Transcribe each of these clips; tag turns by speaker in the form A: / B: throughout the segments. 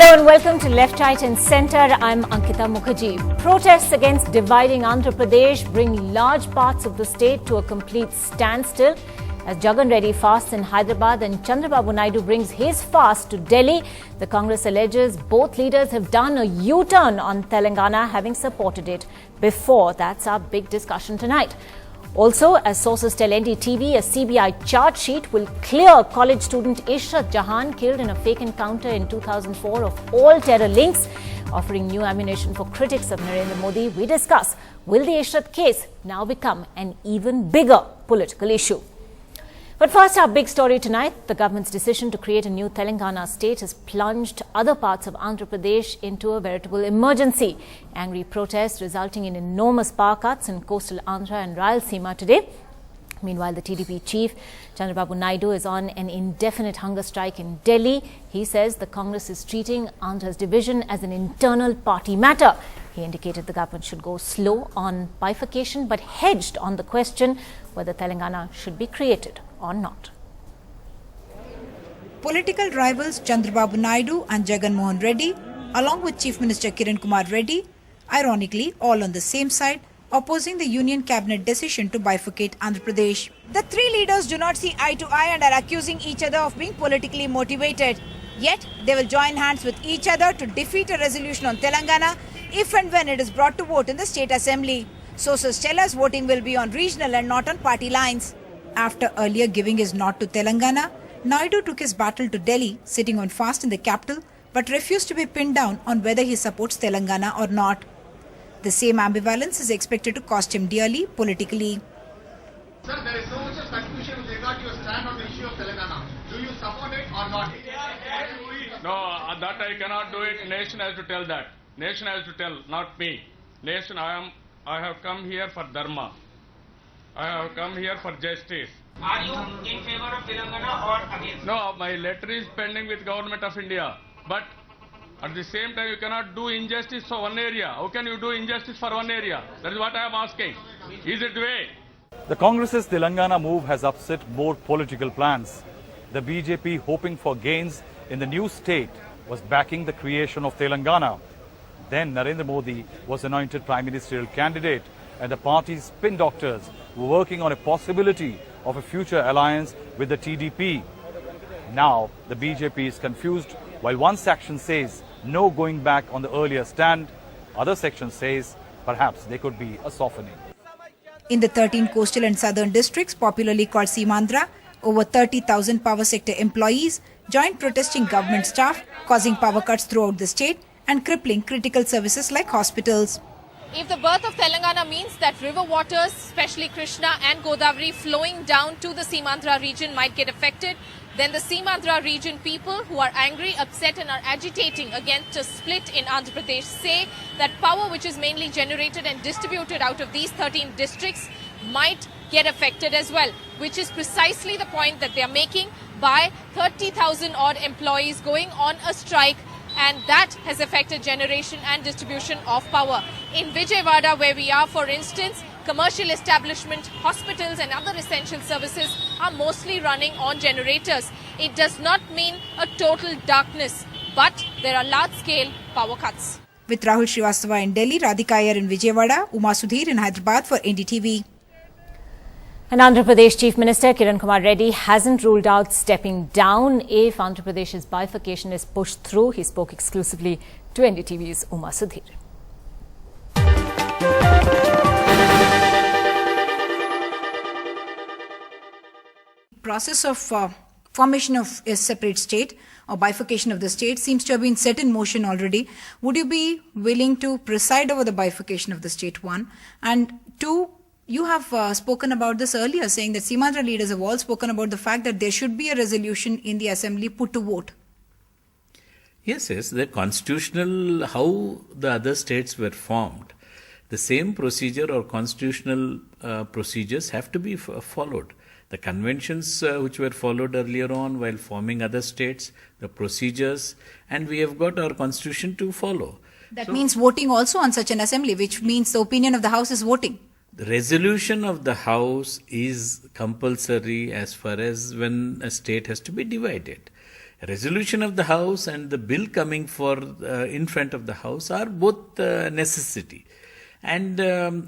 A: Hello and welcome to Left, Right and Centre. I'm Ankita Mukherjee. Protests against dividing Andhra Pradesh bring large parts of the state to a complete standstill. As Jagan Reddy fasts in Hyderabad and Chandrababu Naidu brings his fast to Delhi, the Congress alleges both leaders have done a U-turn on Telangana, having supported it before. That's our big discussion tonight. Also, as sources tell NDTV, a CBI charge sheet will clear college student Ishrat Jahan, killed in a fake encounter in 2004, of all terror links, offering new ammunition for critics of Narendra Modi. We discuss, will the Ishrat case now become an even bigger political issue? But first, our big story tonight. The government's decision to create a new Telangana state has plunged other parts of Andhra Pradesh into a veritable emergency. Angry protests resulting in enormous power cuts in coastal Andhra and Rayalaseema today. Meanwhile, the TDP chief, Chandrababu Naidu, is on an indefinite hunger strike in Delhi. He says the Congress is treating Andhra's division as an internal party matter. He indicated the government should go slow on bifurcation but hedged on the question whether Telangana should be created or not.
B: Political rivals Chandrababu Naidu and Jagan Reddy, along with Chief Minister Kiran Kumar Reddy, ironically all on the same side, opposing the Union Cabinet decision to bifurcate Andhra Pradesh. The three leaders do not see eye to eye and are accusing each other of being politically motivated. Yet, they will join hands with each other to defeat a resolution on Telangana if and when it is brought to vote in the State Assembly. Sources tell us voting will be on regional and not on party lines. After earlier giving his nod to Telangana, Naidu took his battle to Delhi, sitting on fast in the capital, but refused to be pinned down on whether he supports Telangana or not. The same ambivalence is expected to cost him dearly politically.
C: Sir, there is so much of confusion with regard to your stand on the issue of Telangana. Do you support it or not?
D: No, that I cannot do it. Nation has to tell that. Nation has to tell, not me. Nation, I have come here for dharma. I have come here for justice.
E: Are you in favor of Telangana or against?
D: No, my letter is pending with Government of India. But at the same time, you cannot do injustice for one area. How can you do injustice for one area? That is what I am asking. Is it way?
F: The Congress's Telangana move has upset more political plans. The BJP, hoping for gains in the new state, was backing the creation of Telangana. Then Narendra Modi was anointed Prime Ministerial candidate, and the party's spin doctors were working on a possibility of a future alliance with the TDP. Now the BJP is confused. While one section says no going back on the earlier stand, other section says perhaps there could be a softening.
B: In the 13 coastal and southern districts, popularly called Seemandhra, over 30,000 power sector employees joined protesting government staff, causing power cuts throughout the state and crippling critical services like hospitals.
G: If the birth of Telangana means that river waters, especially Krishna and Godavari, flowing down to the Seemandhra region might get affected, then the Seemandhra region people who are angry, upset and are agitating against a split in Andhra Pradesh say that power which is mainly generated and distributed out of these 13 districts might get affected as well, which is precisely the point that they are making by 30,000 odd employees going on a strike, and that has affected generation and distribution of power. In Vijayawada, where we are, for instance, commercial establishment, hospitals and other essential services are mostly running on generators. It does not mean a total darkness, but there are large-scale power cuts.
B: With Rahul Srivastava in Delhi, Radhika Iyer in Vijayawada, Uma Sudhir in Hyderabad for NDTV.
A: And Andhra Pradesh Chief Minister Kiran Kumar Reddy hasn't ruled out stepping down if Andhra Pradesh's bifurcation is pushed through. He spoke exclusively to NDTV's Uma Sudhir.
B: Process of formation of a separate state or bifurcation of the state seems to have been set in motion already. Would you be willing to preside over the bifurcation of the state, one? And two, you have spoken about this earlier, saying that Seemandhra leaders have all spoken about the fact that there should be a resolution in the assembly put to vote.
H: Yes, the constitutional, how the other states were formed, the same procedure or constitutional procedures have to be followed. The conventions which were followed earlier on while forming other states, the procedures, and we have got our constitution to follow.
B: That means voting also on such an assembly, which means the opinion of the House is voting.
H: The resolution of the House is compulsory as far as when a state has to be divided. Resolution of the House and the bill coming for in front of the House are both necessity. And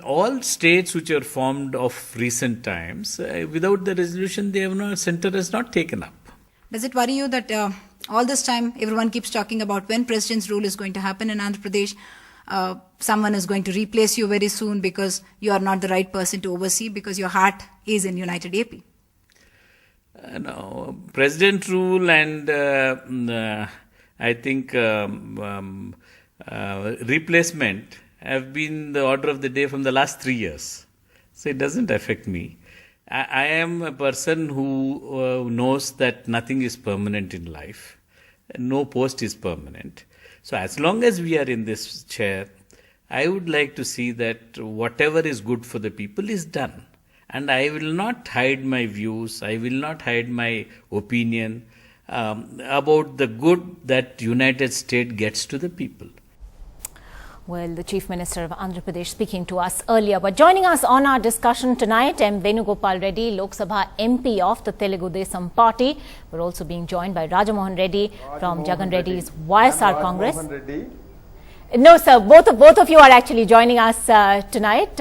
H: all states which are formed of recent times, without the resolution, center has not taken up.
B: Does it worry you that all this time everyone keeps talking about when President's rule is going to happen in Andhra Pradesh? Someone is going to replace you very soon because you are not the right person to oversee because your heart is in United AP.
H: No, President rule and I think replacement have been the order of the day from the last 3 years. So it doesn't affect me. I am a person who knows that nothing is permanent in life. No post is permanent. So as long as we are in this chair, I would like to see that whatever is good for the people is done. And I will not hide my views, I will not hide my opinion about the good that United States gets to the people.
A: Well, the Chief Minister of Andhra Pradesh speaking to us earlier. But joining us on our discussion tonight, M. Venugopal Reddy, Lok Sabha MP of the Telugu Desam Party. We're also being joined by Rajamohan Reddy from Jagan Reddy's YSR Congress. No, sir, both of you are actually joining us tonight.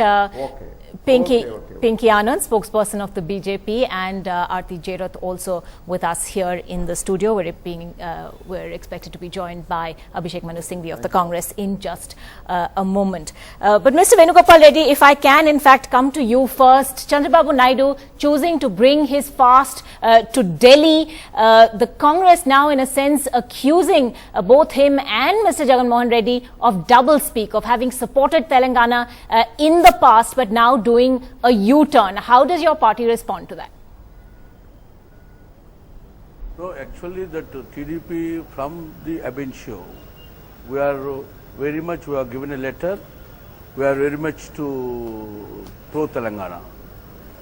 A: Pinky Anand, spokesperson of the BJP, and Aarti Jerath also with us here in the studio. We're expected to be joined by Abhishek Manu Singhvi of the Congress in just a moment. But Mr. Venugopal Reddy, if I can in fact come to you first. Chandrababu Naidu choosing to bring his fast to Delhi. The Congress now in a sense accusing both him and Mr. Jagan Mohan Reddy of doublespeak, of having supported Telangana in the past but now doing a U-turn. How does your party respond to that?
I: No, actually that TDP from the Abin show, we are given a letter, we are very much to pro-Telangana.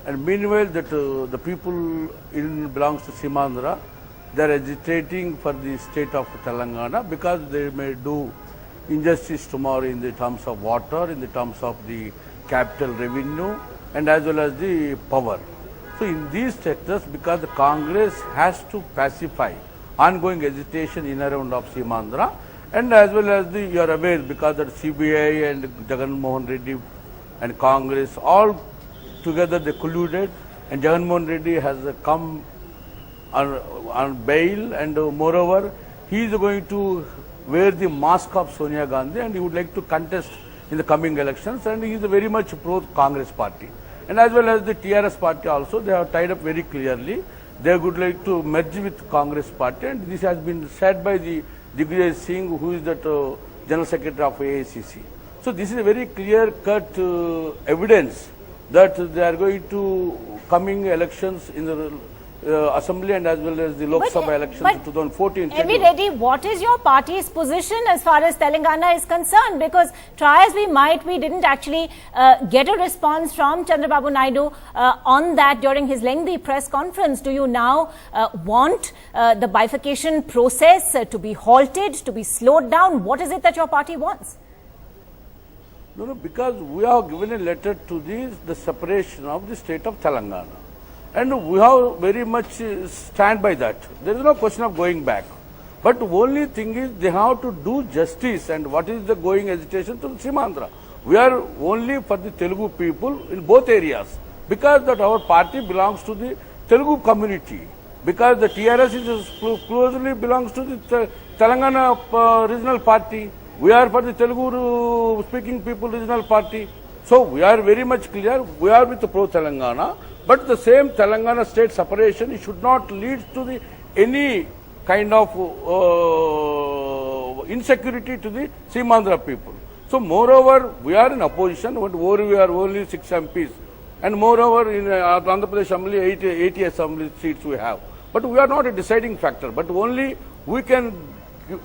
I: And meanwhile that the people belongs to Simandra, they are agitating for the state of Telangana because they may do injustice tomorrow in the terms of water, in the terms of the capital revenue, and as well as the power. So in these sectors, because the Congress has to pacify ongoing agitation in and around of Simandra, and as well as you are aware, because the CBI and Jagan Mohan Reddy and Congress all together they colluded, and Jagan Mohan Reddy has come on bail, and moreover he is going to wear the mask of Sonia Gandhi and he would like to contest in the coming elections, and he is very much pro-Congress party. And as well as the TRS party also, they have tied up very clearly. They would like to merge with Congress party, and this has been said by the Digvijay Singh, who is the General Secretary of AICC. So this is a very clear-cut evidence that they are going to coming elections in the Assembly and as well as the Lok Sabha elections in 2014.
A: M.V. Reddy, what is your party's position as far as Telangana is concerned? Because try as we might, we didn't actually get a response from Chandrababu Naidu on that during his lengthy press conference. Do you now want the bifurcation process to be halted, to be slowed down? What is it that your party wants?
I: No, because we have given a letter to the separation of the state of Telangana. And we have very much stand by that. There is no question of going back. But the only thing is they have to do justice, and what is the going agitation to Simandra. We are only for the Telugu people in both areas, because that our party belongs to the Telugu community, because the TRS is closely belongs to the Telangana regional party. We are for the Telugu speaking people regional party. So we are very much clear, we are with the pro-Telangana, but the same Telangana state separation, it should not lead to any kind of insecurity to the Simandra people. So moreover, we are in opposition, but we are only 6 MPs. And moreover, in Andhra Pradesh Assembly, 80 Assembly seats we have. But we are not a deciding factor, but only we can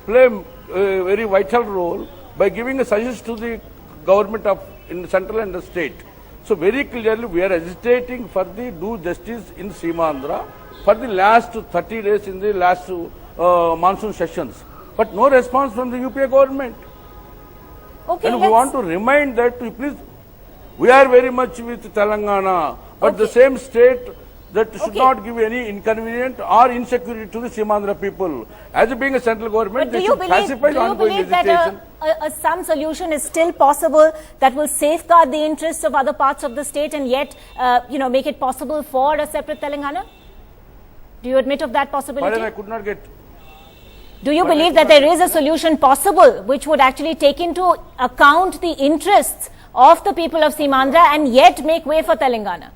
I: play a very vital role by giving a suggestion to the government of in the central and the state. So very clearly we are agitating for the do justice in Simandra for the last 30 days in the last monsoon sessions. But no response from the UPA government.
A: Okay,
I: and we want to remind that, please, we are very much with Telangana, but the same state that should not give any inconvenience or insecurity to the Simandhra people. As being a central government,
A: But
I: they should pacify the ongoing agitation.
A: that some solution is still possible that will safeguard the interests of other parts of the state and yet, make it possible for a separate Telangana? Do you admit of that possibility?
I: Pardon, I could not get.
A: Do you believe that there is a solution possible which would actually take into account the interests of the people of Simandhra and yet make way for Telangana?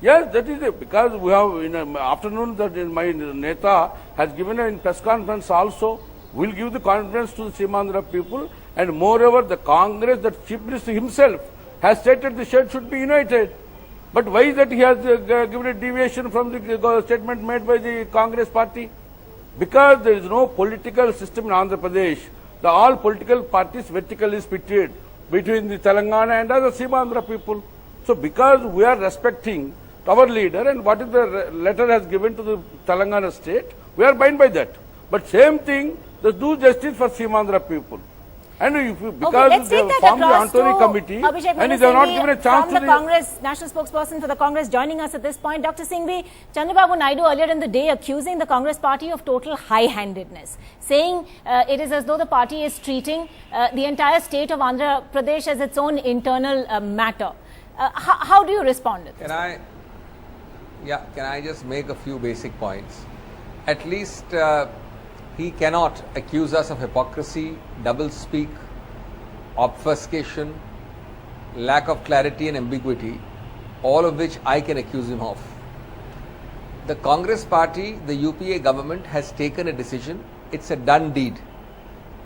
I: Yes, that is it. Because we have in the afternoon that my Neta has given a press conference also. Will give the confidence to the Simandhra people, and moreover, the Congress, the Chief Minister himself has stated the state should be united. But why is that he has given a deviation from the statement made by the Congress party? Because there is no political system in Andhra Pradesh. All political parties vertically split between the Telangana and other Simandhra people. So because we are respecting our leader and what is the letter has given to the Telangana state, we are bound by that. But same thing, they do justice for Simandhra people. And if you, because they formed the Antony committee and they have not given a chance to the
A: Congress, national spokesperson for the Congress joining us at this point. Dr. Singhvi, Chandrababu Naidu earlier in the day accusing the Congress party of total high-handedness, saying it is as though the party is treating the entire state of Andhra Pradesh as its own internal matter. How do you respond to this?
J: Can I just make a few basic points? At least he cannot accuse us of hypocrisy, doublespeak, obfuscation, lack of clarity and ambiguity, all of which I can accuse him of. The Congress party, the UPA government has taken a decision. It's a done deed.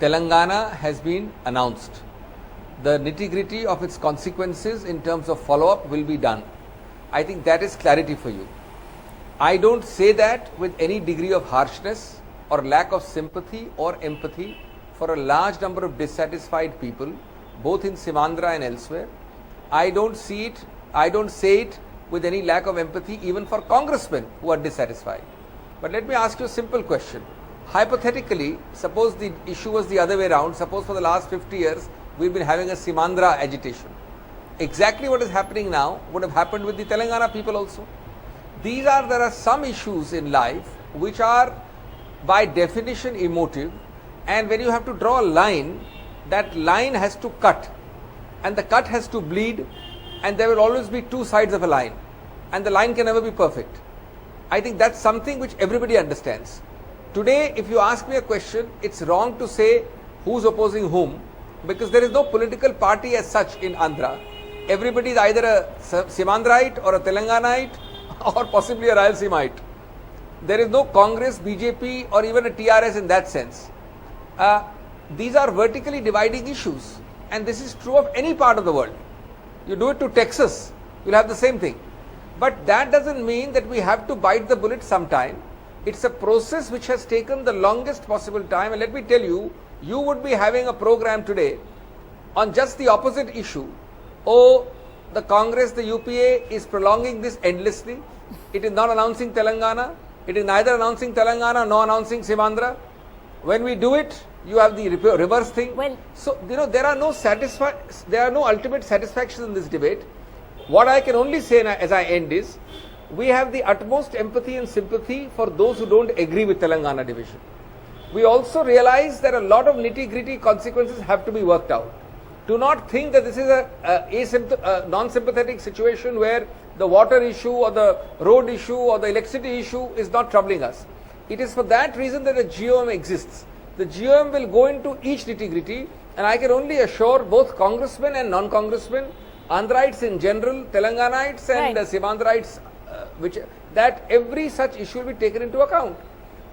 J: Telangana has been announced. The nitty-gritty of its consequences in terms of follow-up will be done. I think that is clarity for you. I don't say that with any degree of harshness or lack of sympathy or empathy for a large number of dissatisfied people, both in Simandhra and elsewhere. I don't say it with any lack of empathy even for congressmen who are dissatisfied. But let me ask you a simple question. Hypothetically, suppose the issue was the other way around. Suppose for the last 50 years, we've been having a Simandhra agitation. Exactly what is happening now would have happened with the Telangana people also. There are some issues in life which are by definition emotive, and when you have to draw a line, that line has to cut, and the cut has to bleed, and there will always be two sides of a line, and the line can never be perfect. I think that's something which everybody understands. Today, if you ask me a question, it's wrong to say who's opposing whom, because there is no political party as such in Andhra. Everybody is either a Simandhraite or a Telanganaite or possibly a Rayalaseemaite. There is no Congress, BJP or even a TRS in that sense. These are vertically dividing issues, and this is true of any part of the world. You do it to Texas, you'll have the same thing. But that doesn't mean that we have to bite the bullet sometime. It's a process which has taken the longest possible time, and let me tell you, you would be having a program today on just the opposite issue. Oh, the Congress, the UPA is prolonging this endlessly. It is not announcing Telangana. It is neither announcing Telangana nor announcing Simandhra. When we do it, you have the reverse thing. So, there are no ultimate satisfactions in this debate. What I can only say as I end is, we have the utmost empathy and sympathy for those who don't agree with Telangana division. We also realize that a lot of nitty-gritty consequences have to be worked out. Do not think that this is a non-sympathetic situation where the water issue or the road issue or the electricity issue is not troubling us. It is for that reason that the GOM exists. The GOM will go into each nitty-gritty, and I can only assure both congressmen and non-congressmen, Andhrites in general, Telanganites and Simandhrites, that every such issue will be taken into account.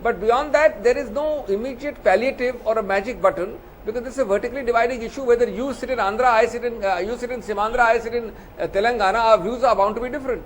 J: But beyond that, there is no immediate palliative or a magic button, because this is a vertically dividing issue. Whether you sit in Andhra, you sit in Simandhra, I sit in Telangana, our views are bound to be different.